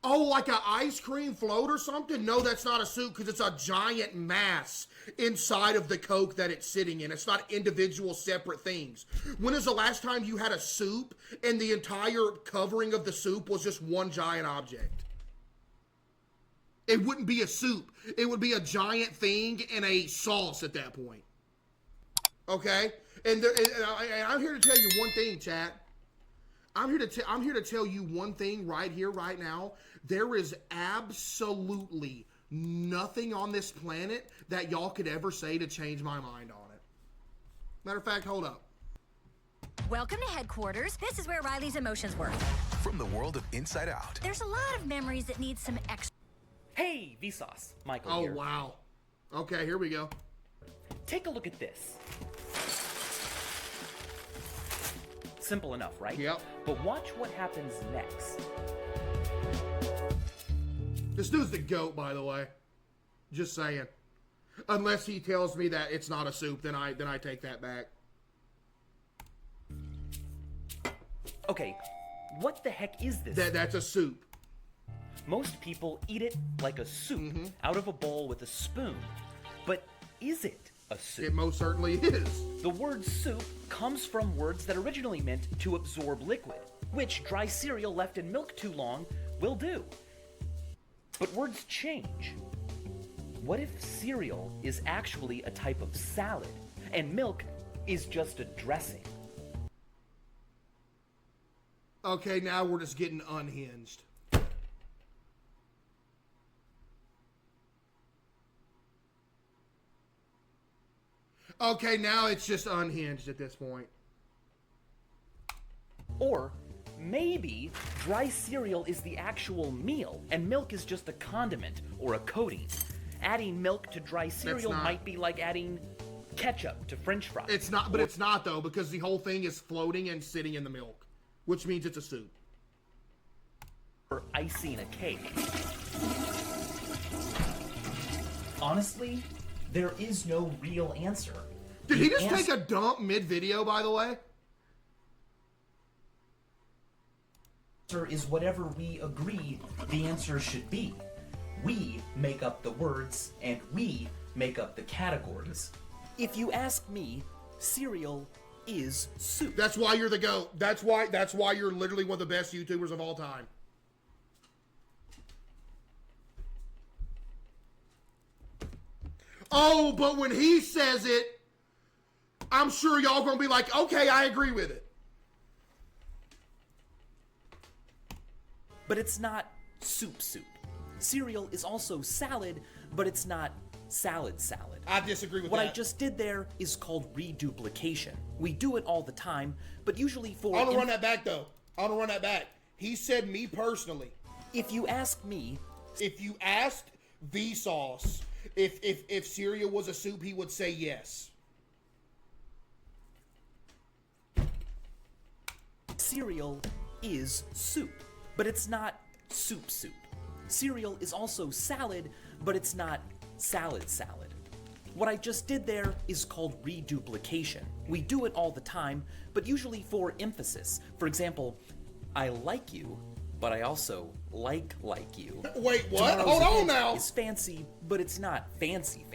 Oh, like an ice cream float or something? No, that's not a soup because it's a giant mass inside of the Coke that it's sitting in. It's not individual separate things. When is the last time you had a soup and the entire covering of the soup was just one giant object? It wouldn't be a soup. It would be a giant thing and a sauce at that point. Okay? And I'm here to tell you one thing, chat. I'm here to tell you one thing right here, right now. There is absolutely nothing on this planet that y'all could ever say to change my mind on it. Matter of fact, hold up. Welcome to headquarters. This is where Riley's emotions work. From the world of Inside Out. There's a lot of memories that need some extra. Hey, Vsauce. Michael here. Oh, wow. Okay, here we go. Take a look at this. Simple enough, right? Yep. But watch what happens next. This dude's the GOAT, by the way. Just saying. Unless he tells me that it's not a soup, then I take that back. Okay, what the heck is this? That's a soup. Most people eat it like a soup out of a bowl with a spoon. But is it a soup? It most certainly is. The word soup comes from words that originally meant to absorb liquid, which dry cereal left in milk too long will do. But words change. What if cereal is actually a type of salad and milk is just a dressing? Okay, now we're just getting unhinged. Okay, now it's just unhinged at this point. Or maybe dry cereal is the actual meal and milk is just a condiment or a coating. Adding milk to dry cereal might be like adding ketchup to French fries. It's not, but it's not though, because the whole thing is floating and sitting in the milk, which means it's a soup. Or icing a cake. Honestly, there is no real answer. Did he just take a dump mid-video, by the way? Answer is whatever we agree the answer should be. We make up the words and we make up the categories. If you ask me, cereal is soup. That's why you're the GOAT. That's why you're literally one of the best YouTubers of all time. Oh, but when he says it, I'm sure y'all gonna be like, okay, I agree with it. But it's not soup. Cereal is also salad, but it's not salad. I disagree with what that. What I just did there is called reduplication. We do it all the time, but usually for... I want to run that back, though. I want to run that back. He said me personally. If you ask me... If you asked Vsauce if cereal was a soup, he would say yes. Cereal is soup, but it's not soup. Cereal is also salad, but it's not salad. What I just did there is called reduplication. We do it all the time, but usually for emphasis. For example, I like you, but I also like you. Wait, what? Tomorrow's Hold on event now. Is fancy, but it's not fancy.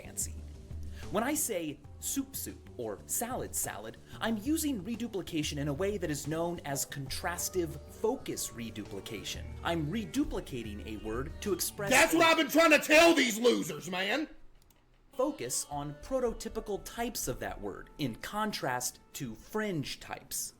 When I say soup or salad, I'm using reduplication in a way that is known as contrastive focus reduplication. I'm reduplicating a word to express... That's what I've been trying to tell these losers, man. Focus on prototypical types of that word, in contrast to fringe types.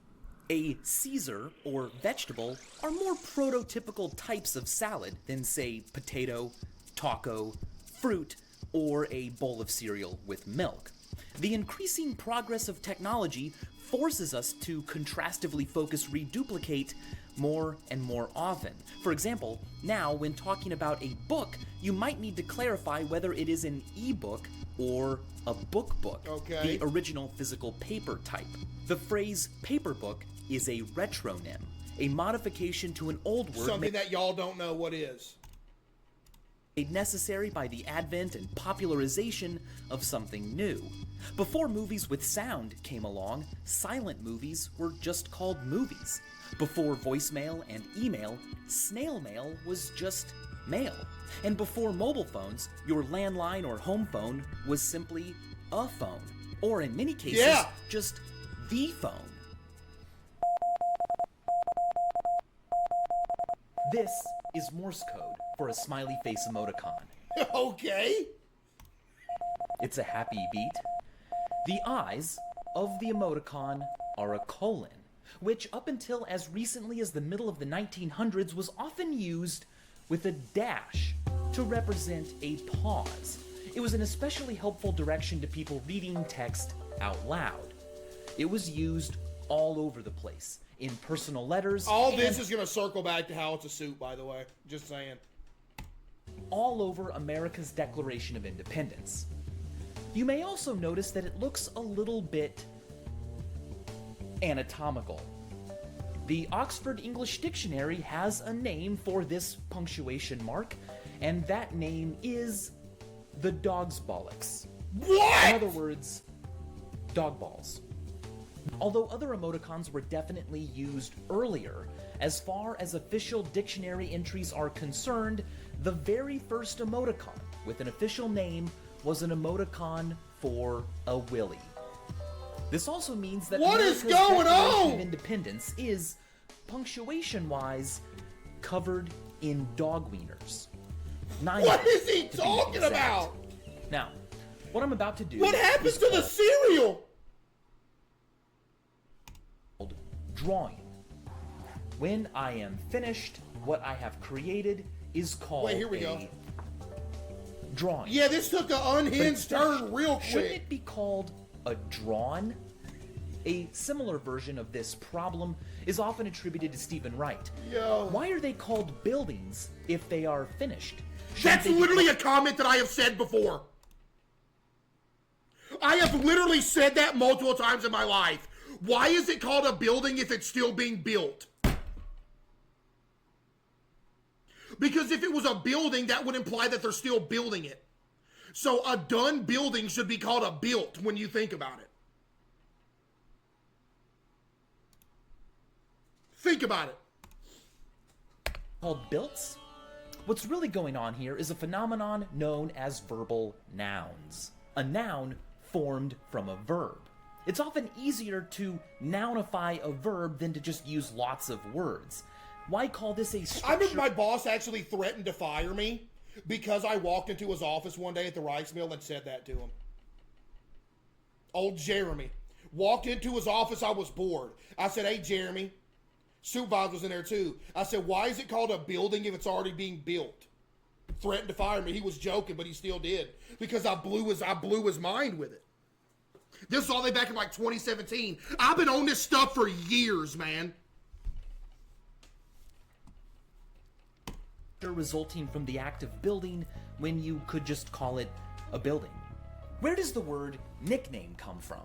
A Caesar or vegetable are more prototypical types of salad than, say, potato, taco, fruit, or a bowl of cereal with milk. The increasing progress of technology forces us to contrastively focus reduplicate more and more often. For example, now when talking about a book, you might need to clarify whether it is an e-book or a book, okay. The original physical paper type. The phrase paper book is a retronym, a modification to an old word. Something that y'all don't know what is. made necessary by the advent and popularization of something new. Before movies with sound came along, silent movies were just called movies. Before voicemail and email, snail mail was just mail. And before mobile phones, your landline or home phone was simply a phone. Or in many cases, just the phone. This is Morse code for a smiley face emoticon. Okay. It's a happy beat. The eyes of the emoticon are a colon, which up until as recently as the middle of the 1900s was often used with a dash to represent a pause. It was an especially helpful direction to people reading text out loud. It was used all over the place, in personal letters. All this is going to circle back to how it's a suit, by the way. Just saying. All over America's Declaration of Independence. You may also notice that it looks a little bit anatomical. The Oxford English Dictionary has a name for this punctuation mark, and that name is the dog's bollocks. What? In other words, dog balls. Although other emoticons were definitely used earlier, as far as official dictionary entries are concerned, the very first emoticon with an official name was an emoticon for a willy. This also means that What is America's going Declaration on? of Independence is, punctuation-wise, covered in dog wieners. 9 What is he to be talking exact. about? Now, what I'm about to do What happens is to the cereal? called drawing. When I am finished, what I have created is called Wait, here we go. drawing. Yeah, this took an unhinged turn real Shouldn't quick. it be called a drawn? A similar version of this problem is often attributed to Stephen Wright. Yo. Why are they called buildings if they are finished? Shouldn't That's they be literally a comment that I have said before. I have literally said that multiple times in my life. Why is it called a building if it's still being built? Because if it was a building, that would imply that they're still building it. So a done building should be called a built when you think about it. Think about it. called builts? What's really going on here is a phenomenon known as verbal nouns. A noun formed from a verb. It's often easier to nounify a verb than to just use lots of words. Why call this a structure? I remember my boss actually threatened to fire me because I walked into his office one day at the rice mill and said that to him. Old Jeremy. Walked into his office, I was bored. I said, "Hey, Jeremy." Supervisor was in there too. I said, "Why is it called a building if it's already being built?" Threatened to fire me. He was joking, but he still did. Because I blew his mind with it. This was all the way back in like 2017. I've been on this stuff for years, man. Resulting from the act of building when you could just call it a building. Where does the word nickname come from?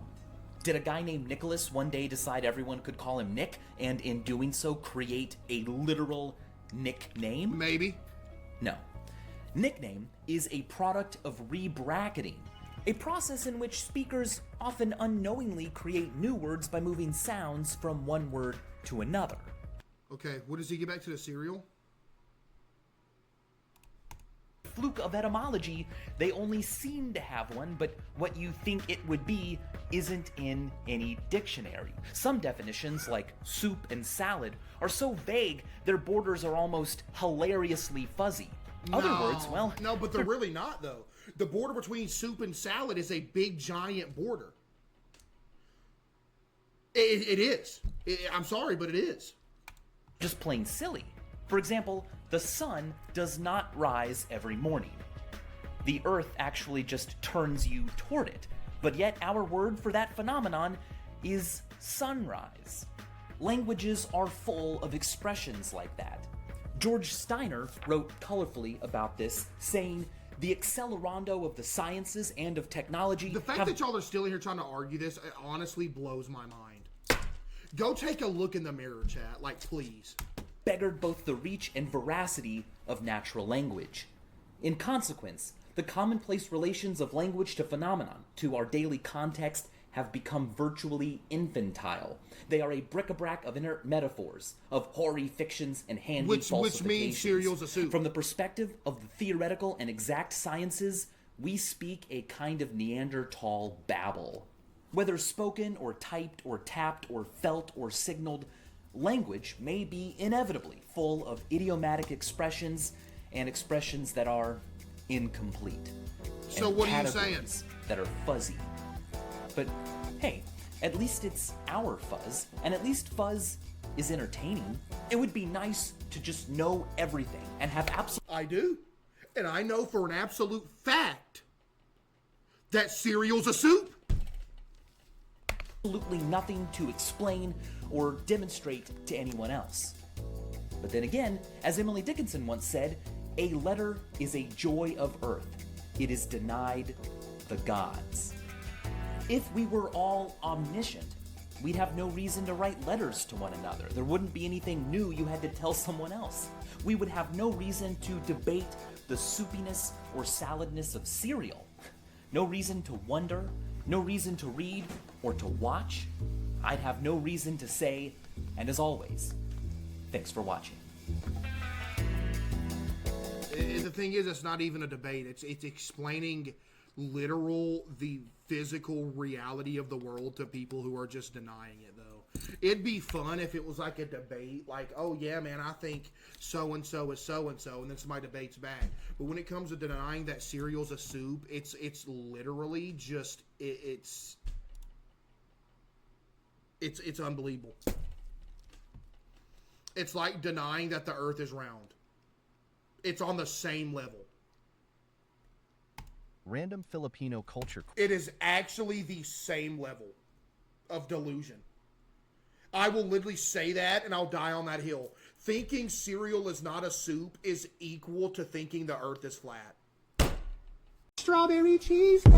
Did a guy named Nicholas one day decide everyone could call him Nick, and in doing so create a literal nickname? Maybe. No. Nickname is a product of rebracketing, a process in which speakers often unknowingly create new words by moving sounds from one word to another. Okay, what does he get back to the cereal? Fluke of etymology, they only seem to have one, but what you think it would be isn't in any dictionary. Some definitions, like soup and salad, are so vague their borders are almost hilariously fuzzy. Other words, well... No, but they're really not, though. The border between soup and salad is a big, giant border. It is. I'm sorry, but it is. just plain silly. For example, the sun does not rise every morning. The earth actually just turns you toward it, but yet our word for that phenomenon is sunrise. Languages are full of expressions like that. George Steiner wrote colorfully about this, saying, "The accelerando of the sciences and of technology..." The fact that y'all are still here trying to argue this, it honestly blows my mind. Go take a look in the mirror, chat. Like, please. Beggared both the reach and veracity of natural language. In consequence, the commonplace relations of language to phenomenon, to our daily context, have become virtually infantile. They are a bric-a-brac of inert metaphors, of hoary fictions and handy falsifications. Which means cereal's a soup. From the perspective of the theoretical and exact sciences, we speak a kind of Neanderthal babble. Whether spoken or typed or tapped or felt or signaled, language may be inevitably full of idiomatic expressions and expressions that are incomplete. So and what are you saying? categories that are fuzzy. But hey, at least it's our fuzz, and at least fuzz is entertaining. It would be nice to just know everything and have I do. And I know for an absolute fact that cereal's a soup. absolutely nothing to explain or demonstrate to anyone else. But then again, as Emily Dickinson once said, a letter is a joy of earth. It is denied the gods. If we were all omniscient, we'd have no reason to write letters to one another. There wouldn't be anything new you had to tell someone else. We would have no reason to debate the soupiness or saladness of cereal. No reason to wonder, no reason to read or to watch. I'd have no reason to say, and as always, thanks for watching. The thing is, it's not even a debate. It's explaining the physical reality of the world to people who are just denying it, though. It'd be fun if it was like a debate, like, oh yeah, man, I think so-and-so is so-and-so, and then somebody debates back. But when it comes to denying that cereal's a soup, it's literally just, it's unbelievable. It's like denying that the earth is round. It's on the same level. Random Filipino culture. It is actually the same level of delusion. I will literally say that and I'll die on that hill. Thinking cereal is not a soup is equal to thinking the earth is flat. Strawberry cheesecake.